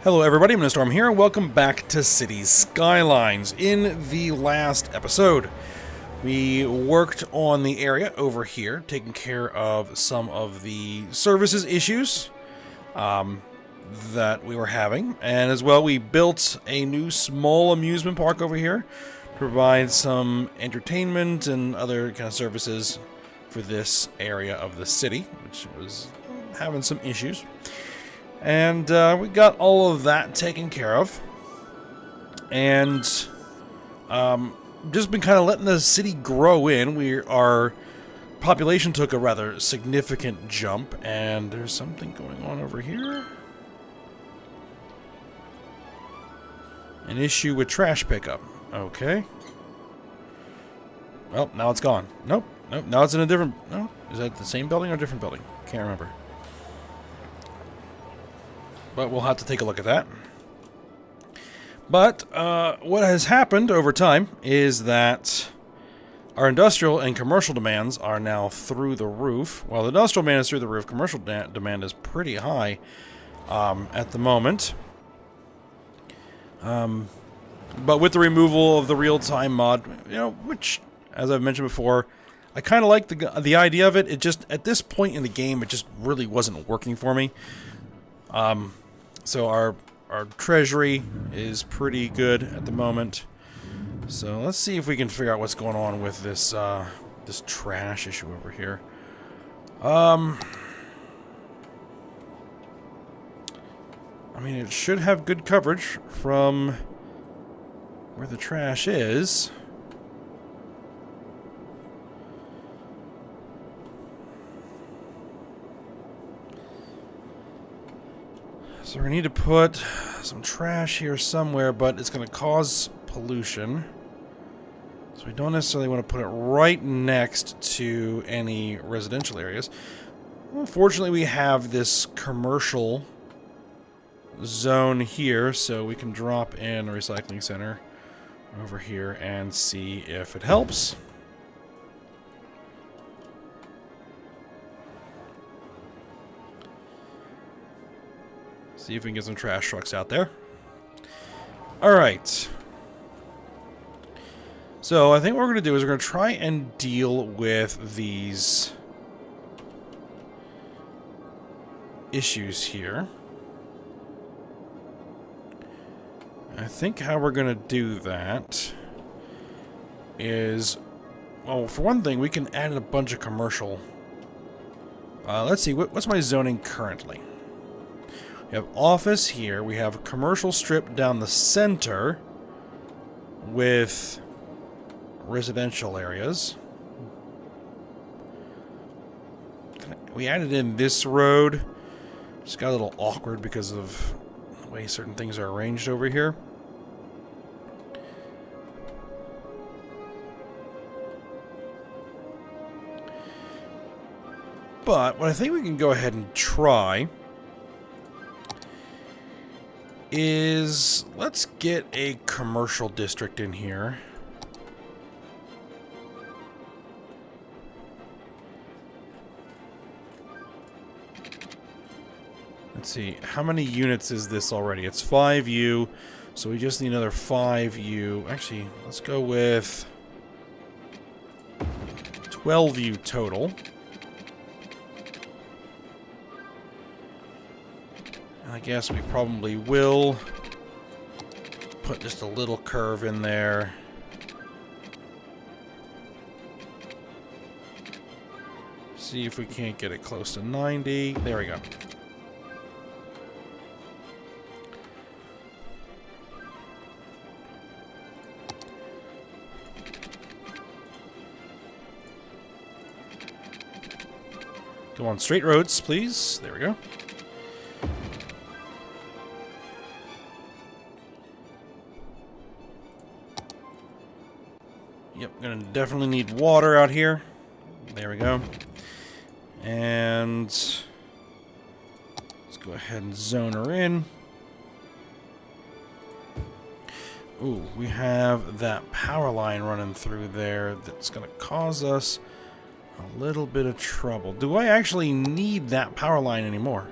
Hello everybody, I'm Storm here, and welcome back to Cities Skylines. In the last episode, we worked on the area over here, taking care of some of the services issues that we were having, and as well we built a new small amusement park over here to provide some entertainment and other kind of services for this area of the city, which was having some issues. And we got all of that taken care of. And just been kind of letting the city grow in. Our population took a rather significant jump. And there's something going on over here. An issue with trash pickup. Okay. Well, now it's gone. Nope. Now it's in a different... No? Is that the same building or a different building? Can't remember. But we'll have to take a look at that. But what has happened over time is that our industrial and commercial demands are now through the roof. While the industrial demand is through the roof, commercial demand is pretty high at the moment. But with the removal of the real-time mod, which, as I've mentioned before, I kind of like the idea of it. It just, at this point in the game, it just really wasn't working for me. So our treasury is pretty good at the moment. So let's see if we can figure out what's going on with this this trash issue over here. I mean, it should have good coverage from where the trash is. So we need to put some trash here somewhere, but it's going to cause pollution. So we don't necessarily want to put it right next to any residential areas. Well, fortunately, we have this commercial zone here, so we can drop in a recycling center over here and see if it helps. See if we can get some trash trucks out there. Alright. So I think what we're going to do is we're going to try and deal with these issues here. I think how we're going to do that is, well, for one thing, we can add in a bunch of commercial. Let's see, what's my zoning currently? We have office here. We have a commercial strip down the center with residential areas. We added in this road. Just got a little awkward because of the way certain things are arranged over here. But what I think we can go ahead and try is, let's get a commercial district in here. Let's see, how many units is this already? It's 5U, so we just need another 5U. Actually, let's go with 12U total. I guess we probably will put just a little curve in there. See if we can't get it close to 90. There we go. Go on straight roads, please. There we go. Yep, gonna definitely need water out here. There we go. And let's go ahead and zone her in. Ooh, we have that power line running through there that's gonna cause us a little bit of trouble. Do I actually need that power line anymore?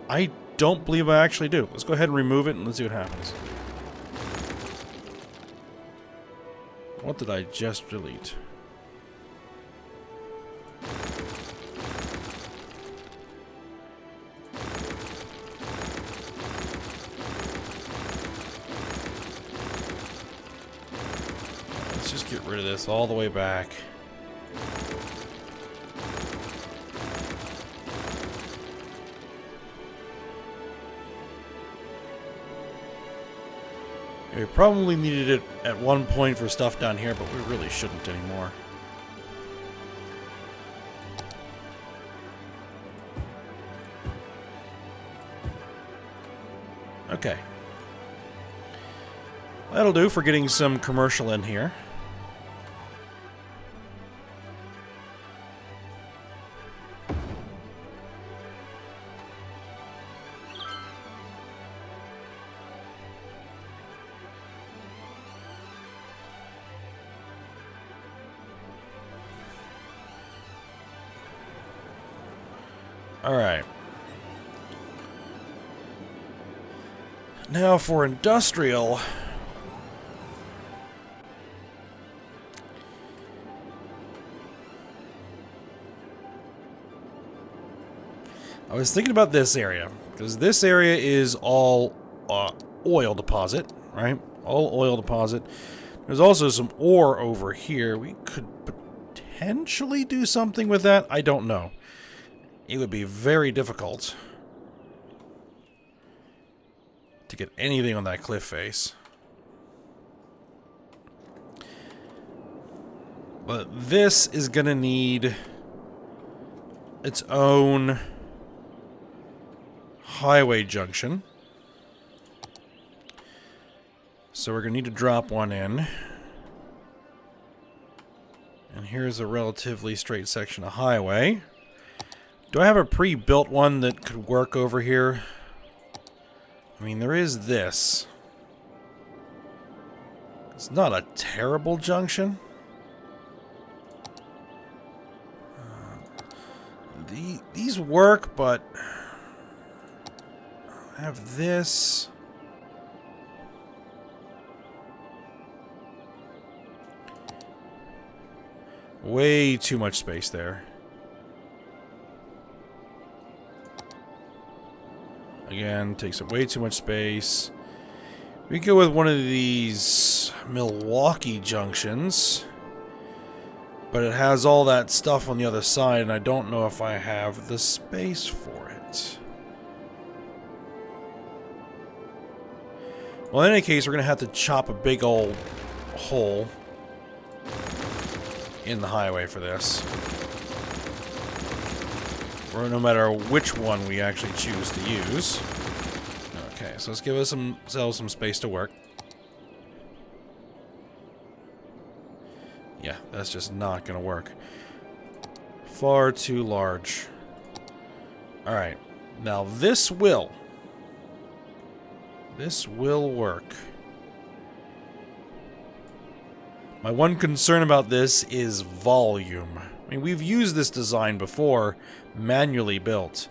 I don't believe I actually do. Let's go ahead and remove it and let's see what happens. What did I just delete? Let's just get rid of this all the way back. We probably needed it at one point for stuff down here, but we really shouldn't anymore. Okay. That'll do for getting some commercial in here. Alright. Now for industrial. I was thinking about this area, because this area is all oil deposit, right? All oil deposit. There's also some ore over here. We could potentially do something with that. I don't know. It would be very difficult to get anything on that cliff face. But this is gonna need its own highway junction. So we're gonna need to drop one in. And here's a relatively straight section of highway. Do I have a pre-built one that could work over here? I mean, there is this. It's not a terrible junction. These work, but I have this. Way too much space there. Again, takes up way too much space. We go with one of these Milwaukee junctions. But it has all that stuff on the other side, and I don't know if I have the space for it. Well, in any case, we're going to have to chop a big old hole in the highway for this. Or no matter which one we actually choose to use. Okay, so let's give ourselves some space to work. Yeah, that's just not gonna work. Far too large. Alright, now this will work. My one concern about this is volume. I mean, we've used this design before, manually built,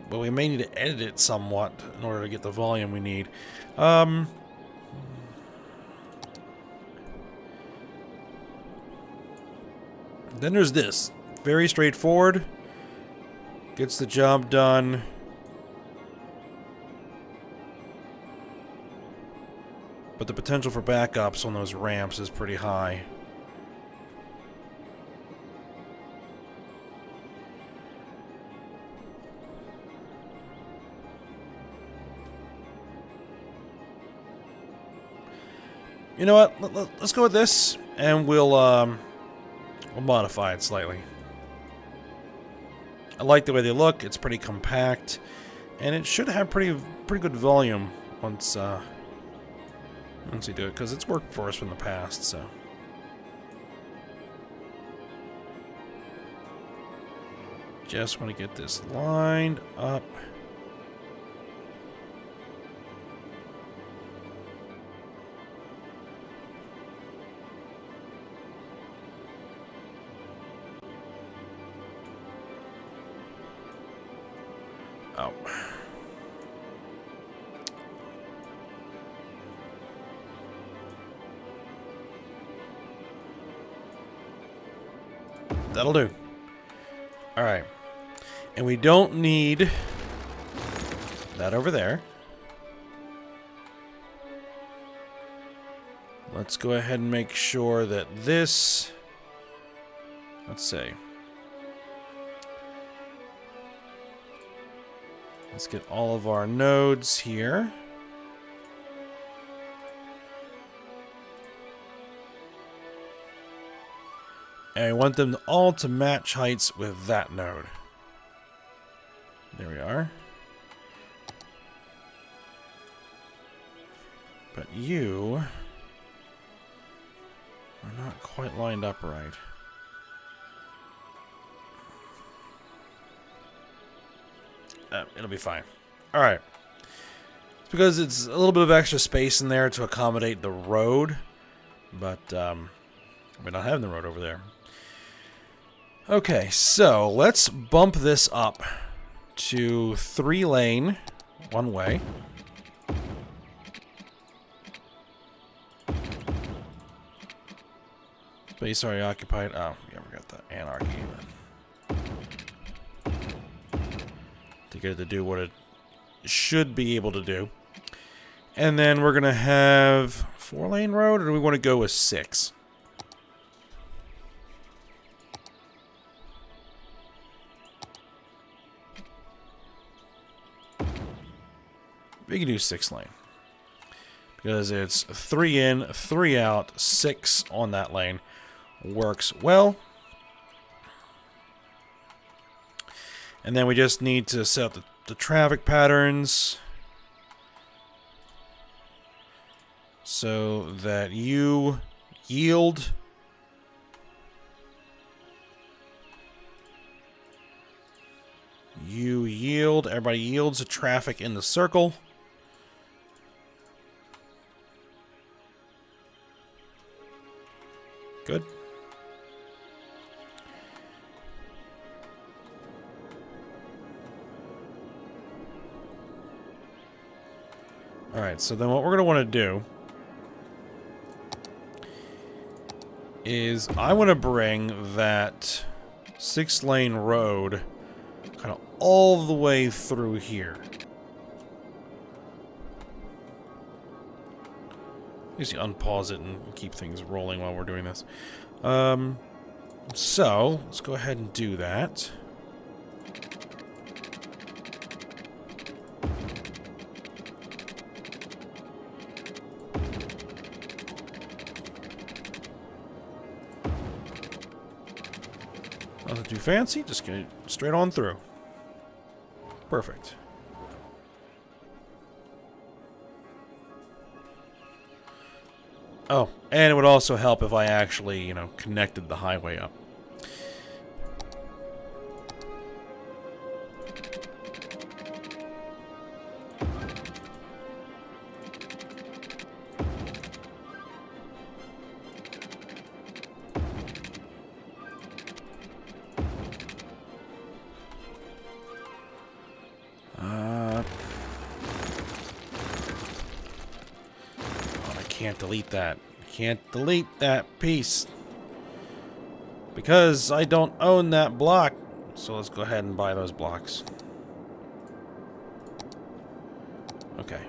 but we may need to edit it somewhat in order to get the volume we need. Then there's this. Very straightforward. Gets the job done. But the potential for backups on those ramps is pretty high. You know what? Let's go with this, and we'll modify it slightly. I like the way they look. It's pretty compact, and it should have pretty good volume once you do it, because it's worked for us from the past. So just want to get this lined up. Oh. that'll do. Alright. And we don't need that over there. Let's go ahead and make sure that this... Let's see. Let's get all of our nodes here. And I want them all to match heights with that node. There we are. But you are not quite lined up right. It'll be fine. Alright. It's because it's a little bit of extra space in there to accommodate the road. But, we're not having the road over there. Okay, so let's bump this up to 3-lane, one way. Space already occupied. Oh, yeah, we got the anarchy then. To get it to do what it should be able to do. And then we're going to have 4-lane road, or do we want to go with 6? We can do 6-lane. Because it's 3 in, 3 out, 6 on that lane. Works well. And then we just need to set up the traffic patterns so that you yield. You yield. Everybody yields to traffic in the circle. Good. Alright, so then what we're going to want to do is I want to bring that 6-lane road kind of all the way through here. Just unpause it and keep things rolling while we're doing this. So, let's go ahead and do that. Nothing too fancy, just get it straight on through. Perfect. Oh, and it would also help if I actually, you know, connected the highway up. Can't delete that. Can't delete that piece. Because I don't own that block. So let's go ahead and buy those blocks. Okay.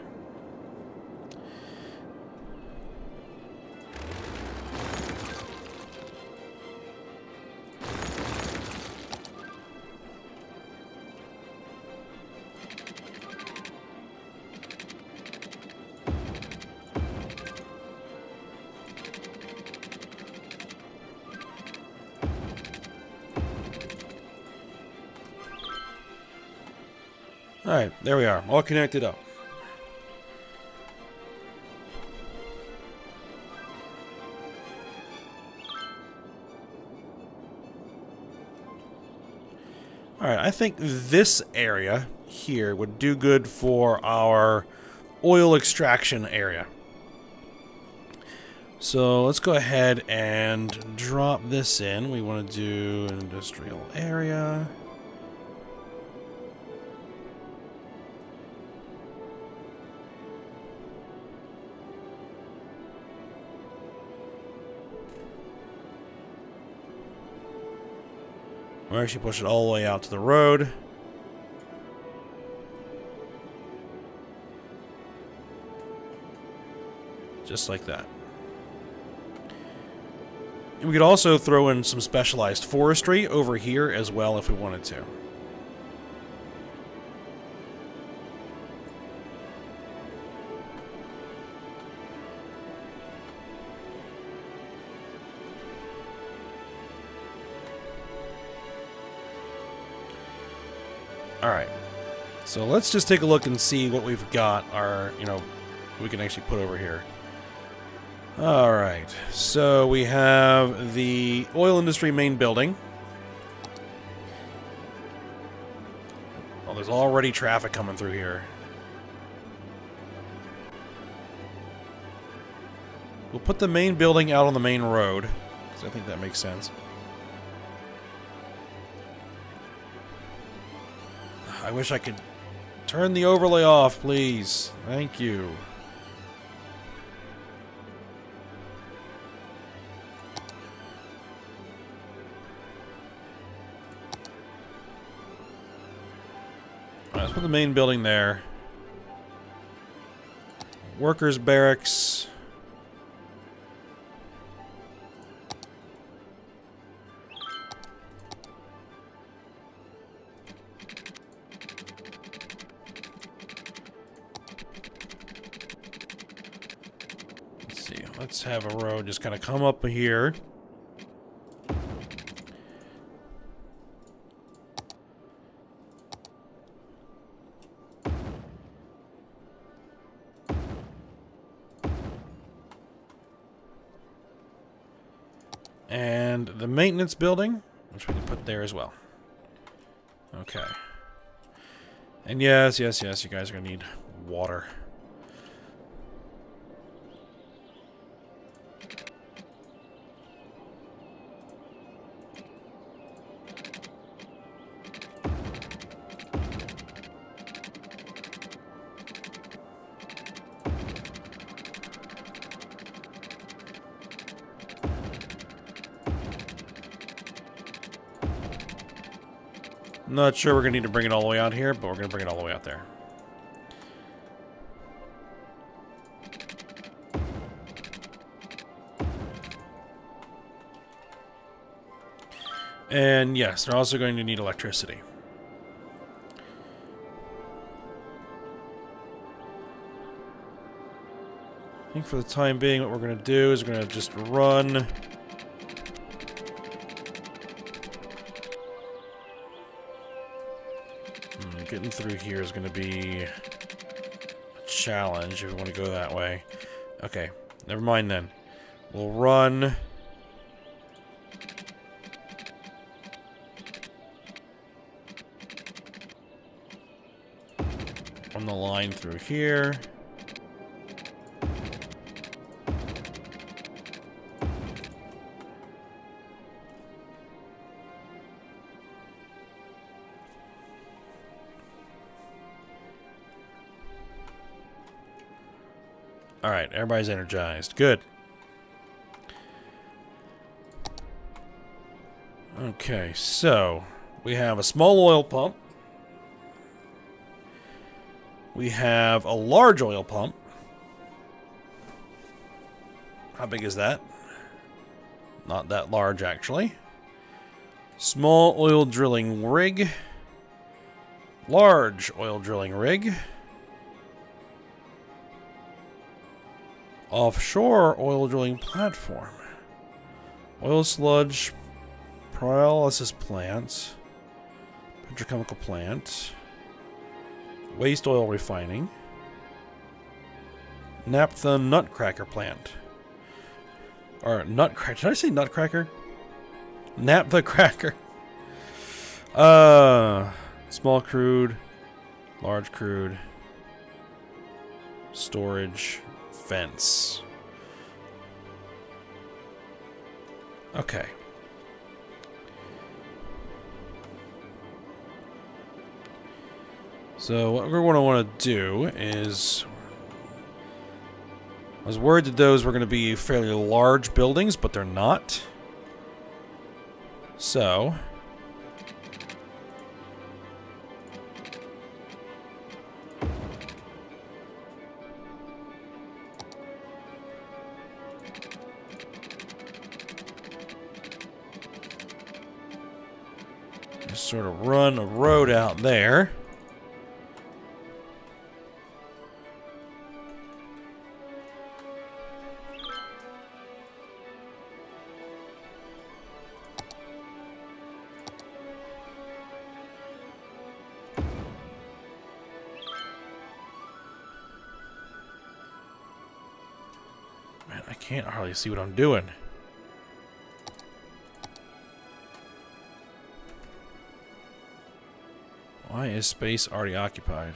Alright, there we are. All connected up. Alright, I think this area here would do good for our oil extraction area. So let's go ahead and drop this in. We want to do an industrial area. We'll actually push it all the way out to the road. Just like that. And we could also throw in some specialized forestry over here as well if we wanted to. Alright, so let's just take a look and see what we've got, we can actually put over here. Alright, so we have the oil industry main building. Well, there's already traffic coming through here. We'll put the main building out on the main road, because I think that makes sense. I wish I could turn the overlay off, please. Thank you. Alright, let's put the main building there. Workers' barracks. Let's have a road just kind of come up here. And the maintenance building, which we can put there as well. Okay. And yes, you guys are going to need water. Not sure we're going to need to bring it all the way out here, but we're going to bring it all the way out there. And yes, they're also going to need electricity. I think for the time being what we're going to do is we're going to just run... Getting through here is going to be a challenge if we want to go that way. Okay, never mind then. We'll run... on the line through here. Alright, everybody's energized. Good. Okay, so we have a small oil pump. We have a large oil pump. How big is that? Not that large, actually. Small oil drilling rig. Large oil drilling rig. Offshore oil drilling platform. Oil sludge pyrolysis plant. Petrochemical plant. Waste oil refining. Naphtha nutcracker plant. Or nutcracker. Did I say nutcracker? Naphtha cracker. Small crude. Large crude. Storage. Fence. Okay. So what we're going to want to do is... I was worried that those were going to be fairly large buildings, but they're not. So... Just sort of run a road out there. Man, I can't hardly see what I'm doing. Why is space already occupied?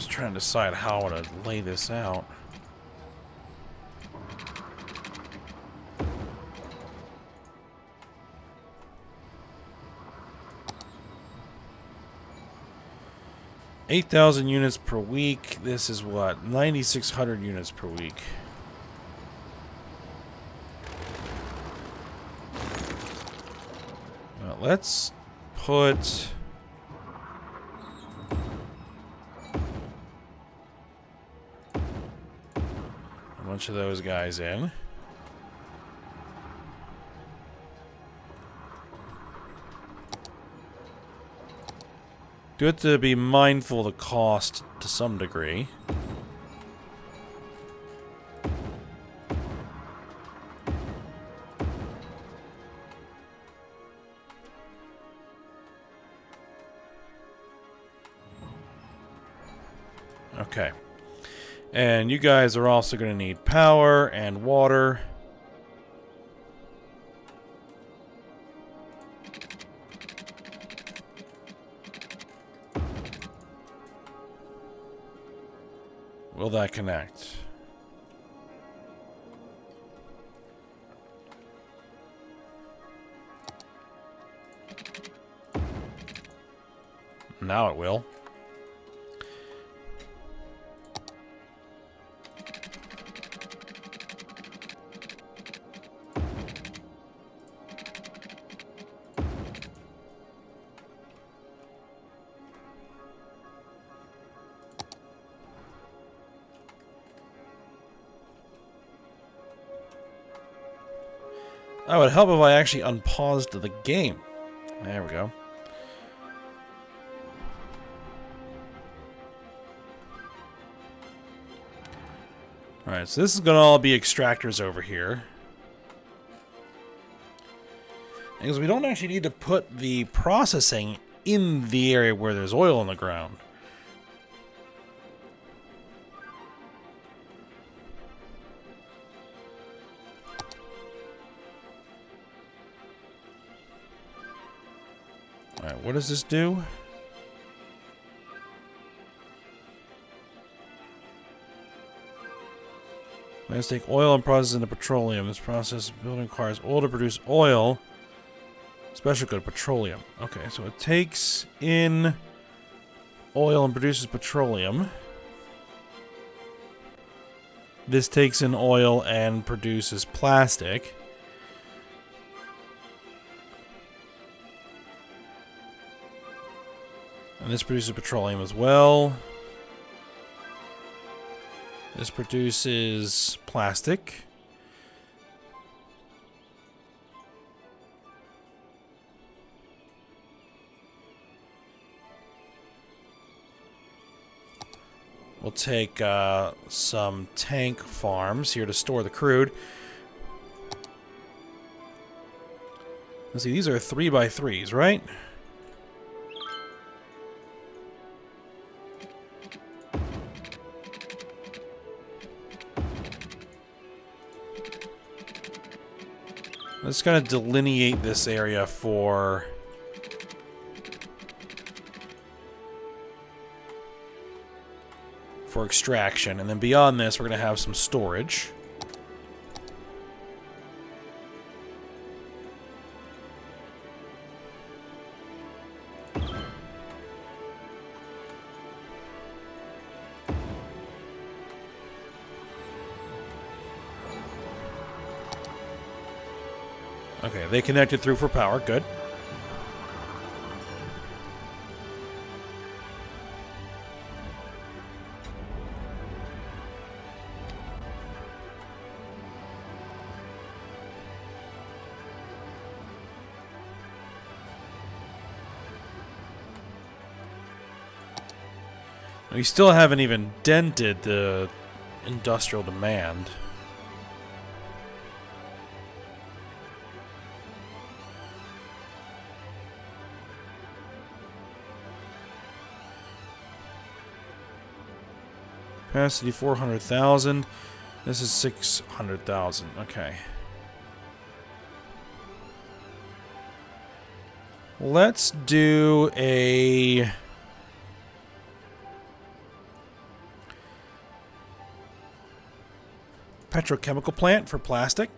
Trying to decide how I want to lay this out. $8,000 units per week. This is what? 9,600 units per week. Let's put a bunch of those guys in. Do have to be mindful of the cost to some degree. Okay. And you guys are also going to need power and water. Will that connect? Now it will. That would help if I actually unpaused the game. There we go. Alright, so this is going to all be extractors over here. Because we don't actually need to put the processing in the area where there's oil on the ground. Alright, what does this do? Let's take oil and process into petroleum. This process building requires oil to produce oil. Special good petroleum. Okay, so it takes in oil and produces petroleum. This takes in oil and produces plastic. And this produces petroleum as well. This produces plastic. We'll take some tank farms here to store the crude. Let's see, these are 3x3s, right? Let's kind of delineate this area for for extraction. And then beyond this, we're going to have some storage. Okay, they connected through for power. Good. We still haven't even dented the industrial demand. Capacity 400,000. This is 600,000. Okay. Let's do a petrochemical plant for plastic.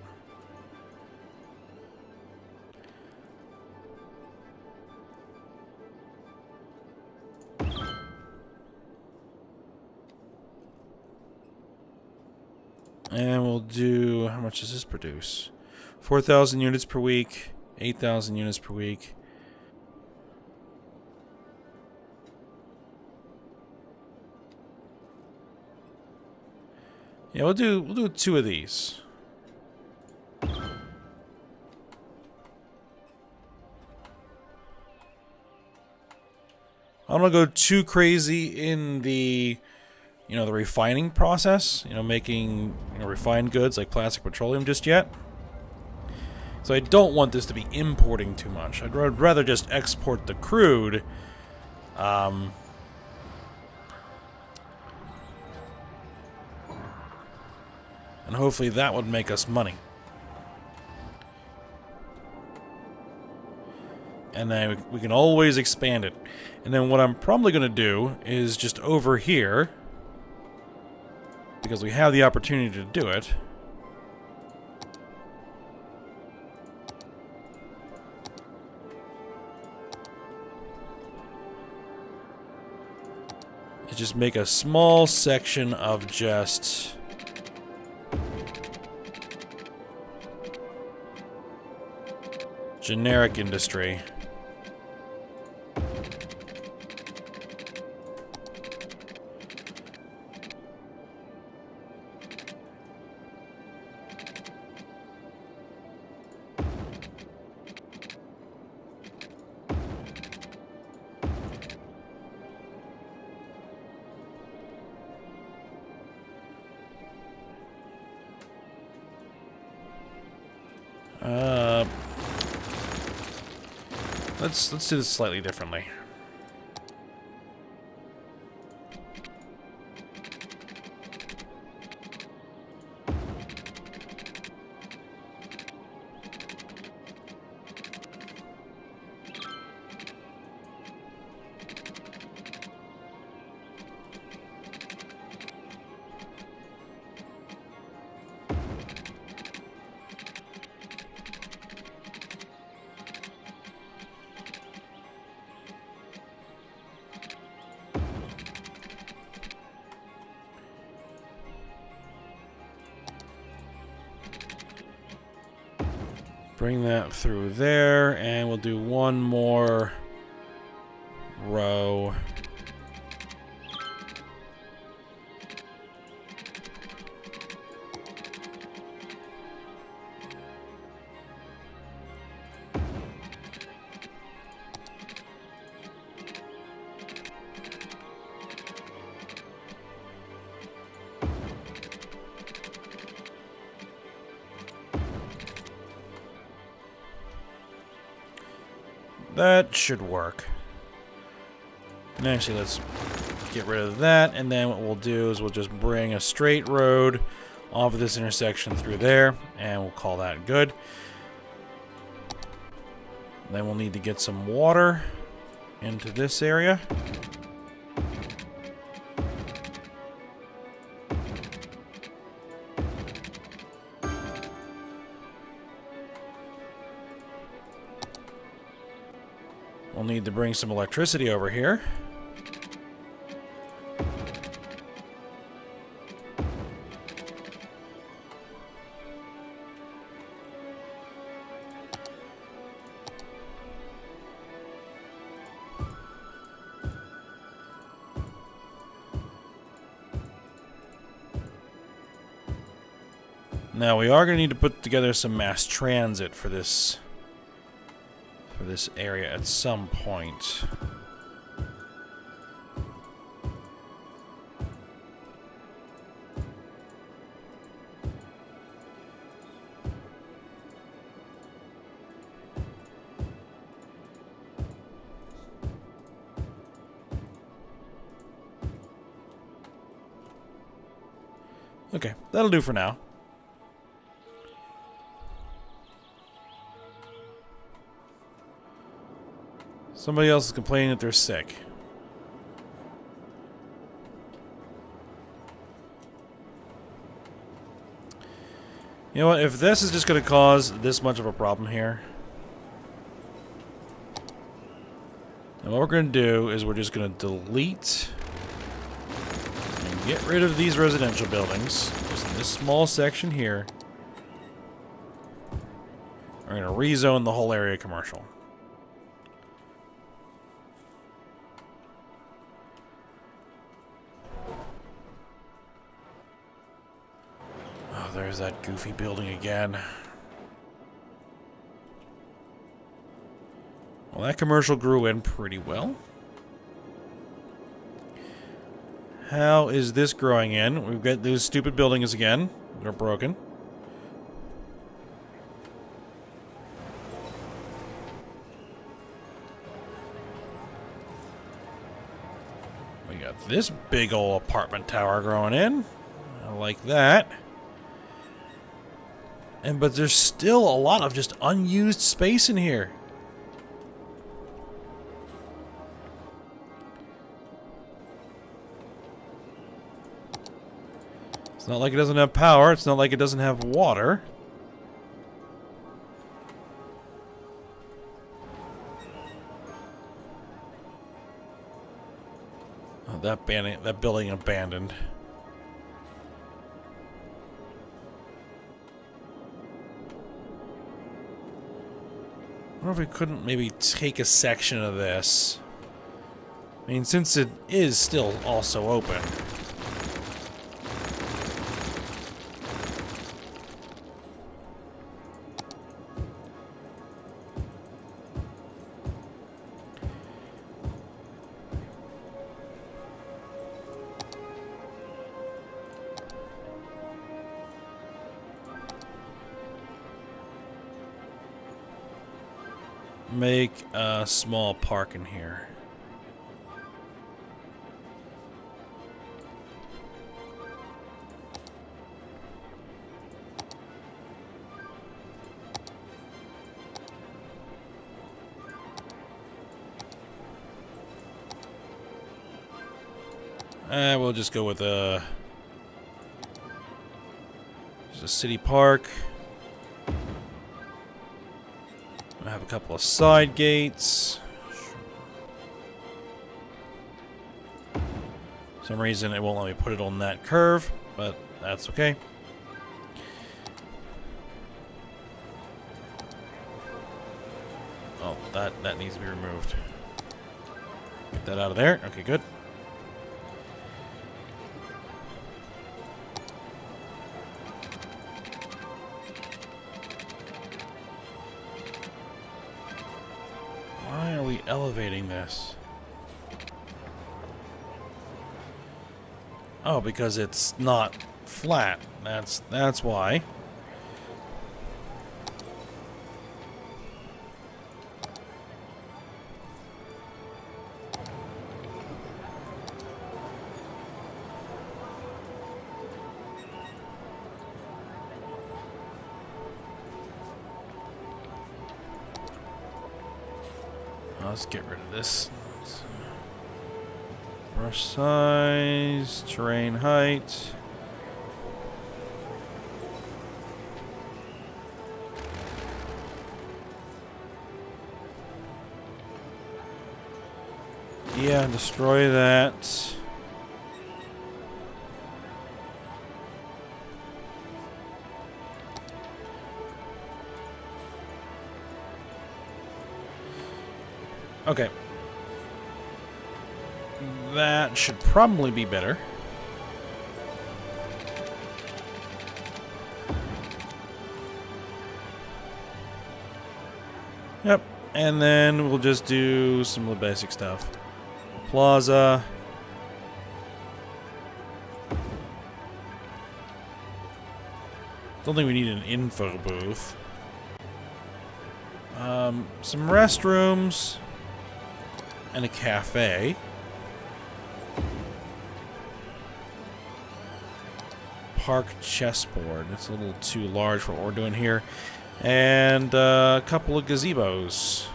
And we'll do, how much does this produce? 4,000 units per week, 8,000 units per week. Yeah, we'll do 2 of these. I don't want to go too crazy in the, the refining process, making refined goods like plastic petroleum just yet. So I don't want this to be importing too much. I'd rather just export the crude. And hopefully that would make us money. And then we can always expand it. And then what I'm probably going to do is just over here, because we have the opportunity to do it, is just make a small section of just generic industry. Let's do this slightly differently. Bring that through there, and we'll do one more row. That should work. And actually, let's get rid of that, and then what we'll do is we'll just bring a straight road off of this intersection through there, and we'll call that good. Then we'll need to get some water into this area. We'll need to bring some electricity over here. Now we are going to need to put together some mass transit for this area at some point. Okay, that'll do for now. Somebody else is complaining that they're sick. You know what? If this is just going to cause this much of a problem here, then what we're going to do is we're just going to delete and get rid of these residential buildings. Just in this small section here. We're going to rezone the whole area commercial. There's that goofy building again. Well, that commercial grew in pretty well. How is this growing in? We've got those stupid buildings again. They're broken. We got this big old apartment tower growing in. I like that. But there's still a lot of just unused space in here. It's not like it doesn't have power. It's not like it doesn't have water. Oh, that building abandoned. I wonder if we couldn't maybe take a section of this. I mean, since it is still also open. Make a small park in here. We'll just go with just a city park. I have a couple of side gates. For some reason it won't let me put it on that curve, but that's okay. Oh, that needs to be removed. Get that out of there. Okay, good. Why are we elevating this? Oh, because it's not flat. That's why. Let's get rid of this. Brush size, terrain height. Yeah, destroy that. Okay. That should probably be better. Yep. And then we'll just do some of the basic stuff. Plaza. Don't think we need an info booth. Some restrooms. And a cafe. Park chessboard. It's a little too large for what we're doing here. And a couple of gazebos.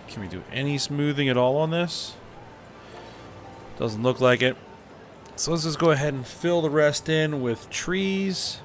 Can we do any smoothing at all on this? Doesn't look like it. So let's just go ahead and fill the rest in with trees.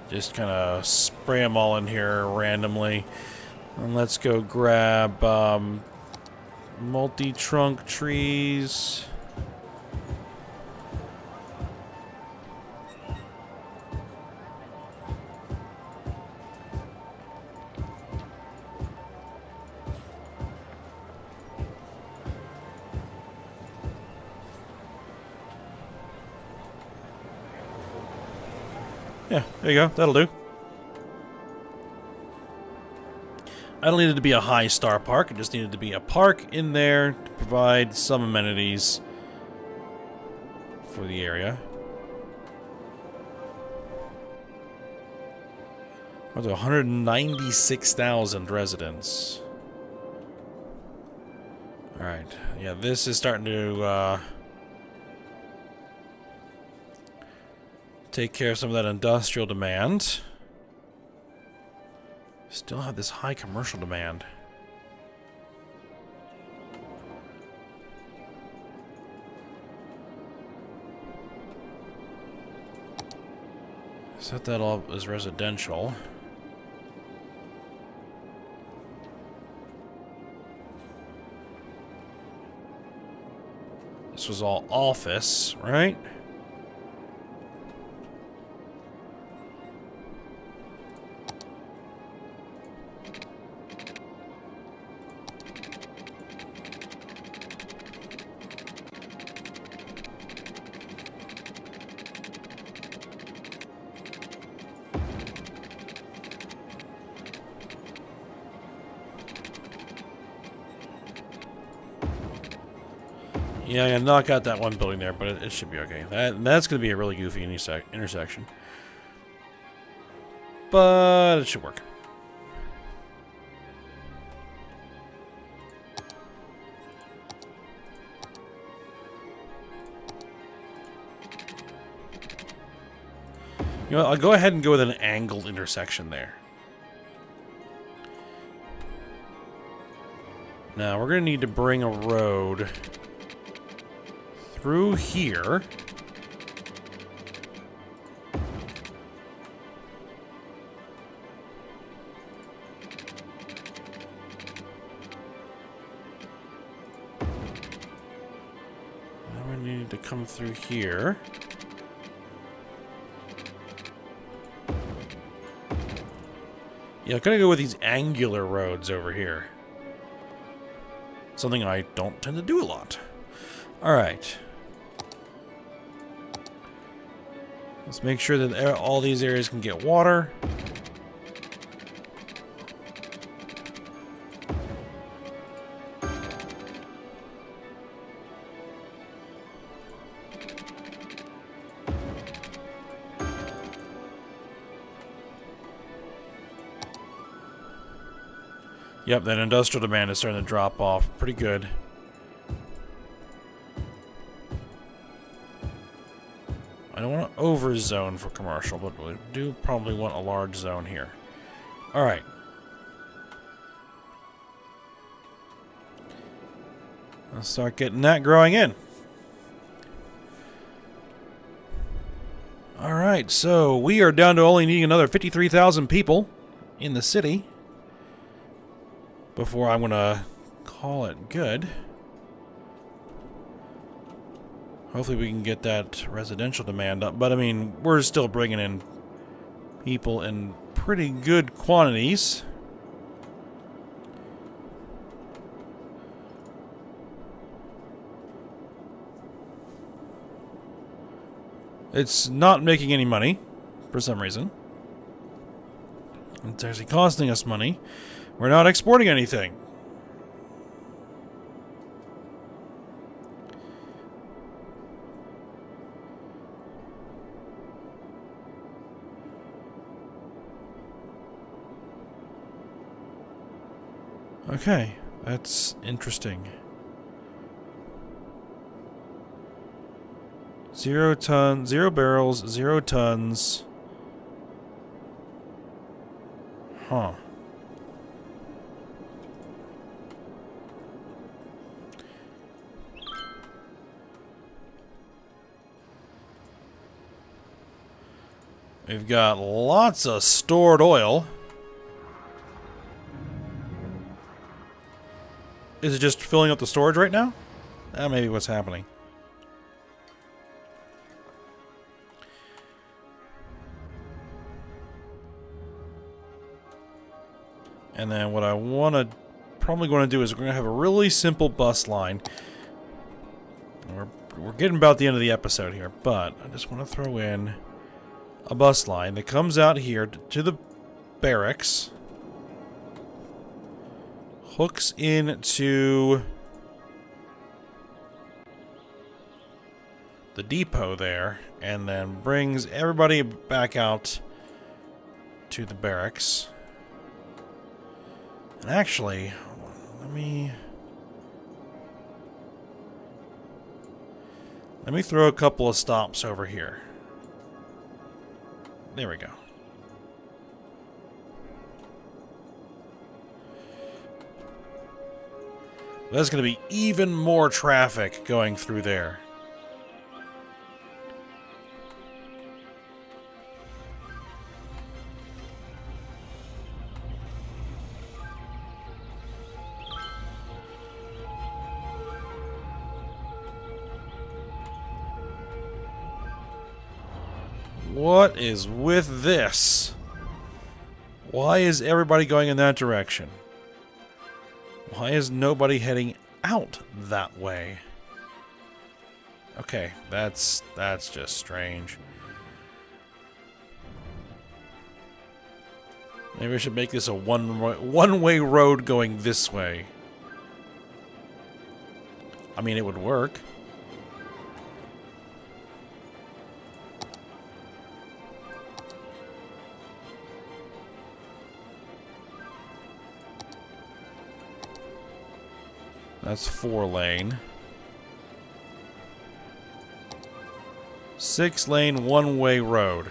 Just kind of spray them all in here randomly. And let's go grab multi-trunk trees. Yeah, there you go. That'll do. I don't need it to be a high-star park. It just needed to be a park in there to provide some amenities for the area. What's 196,000 residents. Alright. Yeah, this is starting to take care of some of that industrial demand. Still have this high commercial demand. Set that all as residential. This was all office, right? Yeah, I'm gonna knock out that one building there, but it should be okay. That's gonna be a really goofy intersection. But it should work. You know what, I'll go ahead and go with an angled intersection there. Now, we're gonna need to bring a road through here. Then we need to come through here. Yeah, I'm gonna go with these angular roads over here. Something I don't tend to do a lot. Alright. Let's make sure that all these areas can get water. Yep, that industrial demand is starting to drop off pretty good. I don't want to over-zone for commercial, but we do probably want a large zone here. Alright. Let's start getting that growing in. Alright, so we are down to only needing another 53,000 people in the city before I'm going to call it good. Hopefully we can get that residential demand up. But, I mean, we're still bringing in people in pretty good quantities. It's not making any money, for some reason. It's actually costing us money. We're not exporting anything. Okay, that's interesting. 0 tons, 0 barrels, 0 tons. Huh. We've got lots of stored oil. Is it just filling up the storage right now? That may be what's happening. And then what I probably going to do is we're going to have a really simple bus line. We're getting about the end of the episode here, but I just want to throw in a bus line that comes out here to the barracks, hooks into the depot there, and then brings everybody back out to the barracks. And actually, let me throw a couple of stops over here. There we go. There's going to be even more traffic going through there. What is with this? Why is everybody going in that direction? Why is nobody heading out that way? Okay, that's just strange. Maybe I should make this a one-way road going this way. I mean, it would work. That's 4-lane. 6-lane, one-way road.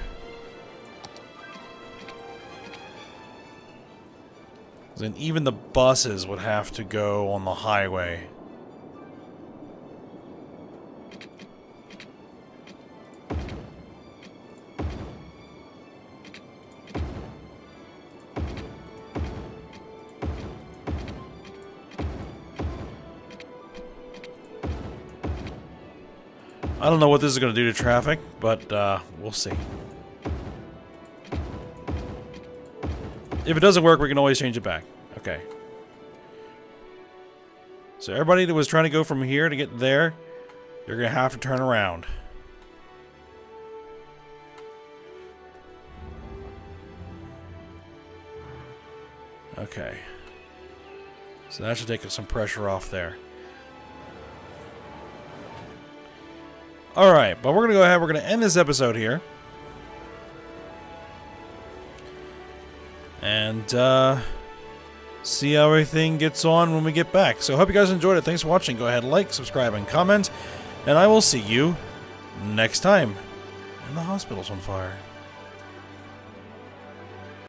Then even the buses would have to go on the highway. I don't know what this is going to do to traffic, but we'll see. If it doesn't work, we can always change it back. Okay. So everybody that was trying to go from here to get there, you're going to have to turn around. Okay. So that should take some pressure off there. Alright, but we're going to go ahead. We're going to end this episode here. And see how everything gets on when we get back. So I hope you guys enjoyed it. Thanks for watching. Go ahead, like, subscribe, and comment. And I will see you next time. And the hospital's on fire.